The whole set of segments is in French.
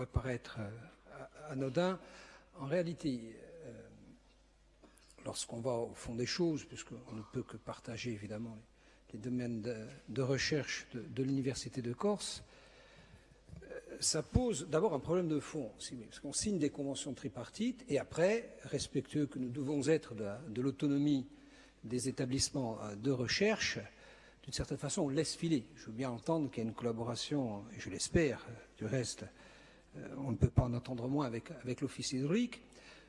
pourrait paraître anodin. En réalité, lorsqu'on va au fond des choses, puisqu'on ne peut que partager évidemment les domaines de recherche de l'Université de Corse, ça pose d'abord un problème de fond, parce qu'on signe des conventions tripartites et après, respectueux que nous devons être de l'autonomie des établissements de recherche, d'une certaine façon, on laisse filer. Je veux bien entendre qu'il y a une collaboration, et je l'espère, du reste, on ne peut pas en entendre moins avec l'Office hydraulique.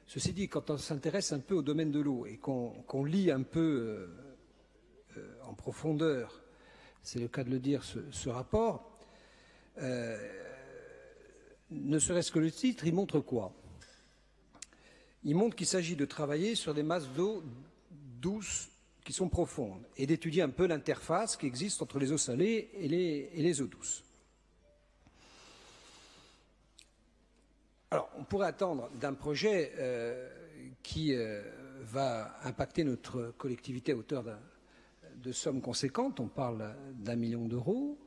Ceci dit, quand on s'intéresse un peu au domaine de l'eau et qu'on lit un peu en profondeur, c'est le cas de le dire, ce rapport, ne serait-ce que le titre, il montre quoi? Il montre qu'il s'agit de travailler sur des masses d'eau douces qui sont profondes et d'étudier un peu l'interface qui existe entre les eaux salées et les eaux douces. Alors, on pourrait attendre d'un projet qui va impacter notre collectivité à hauteur de sommes conséquentes. On parle d'1 million d'euros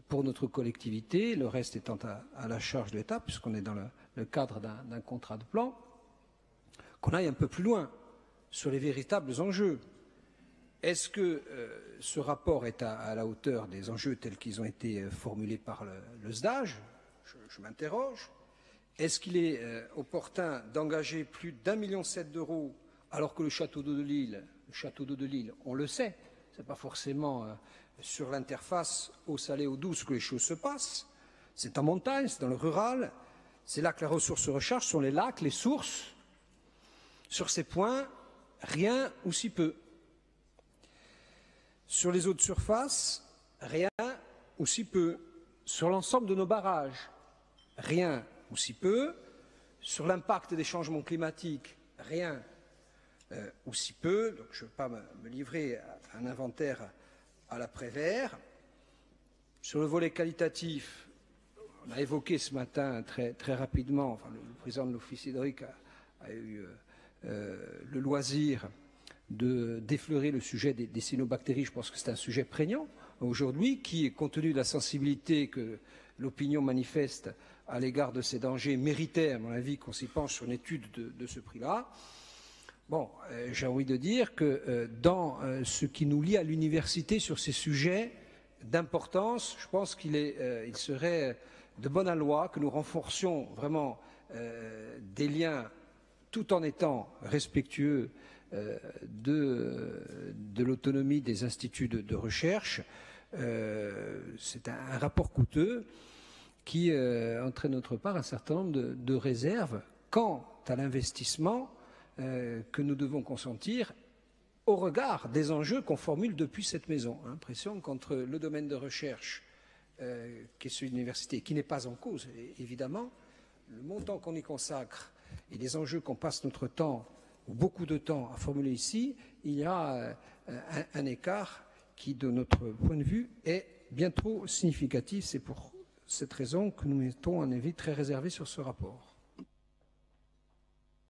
pour notre collectivité, le reste étant à la charge de l'État, puisqu'on est dans le cadre d'un contrat de plan, qu'on aille un peu plus loin sur les véritables enjeux. Est-ce que ce rapport est à la hauteur des enjeux tels qu'ils ont été formulés par le SDAGE? Je m'interroge. Est-ce qu'il est opportun d'engager plus d'1,7 million d'euros alors que le château d'eau de Lille, on le sait, c'est pas forcément sur l'interface eau salée, eau douce que les choses se passent. C'est en montagne, c'est dans le rural, c'est là que la ressource se recharge, sont les lacs, les sources. Sur ces points, rien ou si peu. Sur les eaux de surface, rien ou si peu. Sur l'ensemble de nos barrages, rien ou si peu. Sur l'impact des changements climatiques, rien ou si peu. Donc je ne veux pas me livrer à un inventaire à l'après-vert. Sur le volet qualitatif, on a évoqué ce matin très rapidement, enfin, le président de l'Office hydraulique a eu le loisir d'effleurer le sujet des cyanobactéries. Je pense que c'est un sujet prégnant aujourd'hui qui, compte tenu de la sensibilité que l'opinion manifeste à l'égard de ces dangers, méritait, à mon avis, qu'on s'y penche sur une étude de ce prix-là. Bon, j'ai envie de dire que dans ce qui nous lie à l'université sur ces sujets d'importance, je pense il serait de bonne loi que nous renforcions vraiment des liens tout en étant respectueux de l'autonomie des instituts de recherche. C'est un rapport coûteux qui entraîne notre part un certain nombre de réserves quant à l'investissement que nous devons consentir au regard des enjeux qu'on formule depuis cette maison. L'impression qu'entre le domaine de recherche qui est celui de l'université, qui n'est pas en cause évidemment, le montant qu'on y consacre et les enjeux qu'on passe notre temps, ou beaucoup de temps à formuler ici, il y a un écart qui, de notre point de vue, est bien trop significatif. C'est pour cette raison que nous mettons un avis très réservé sur ce rapport.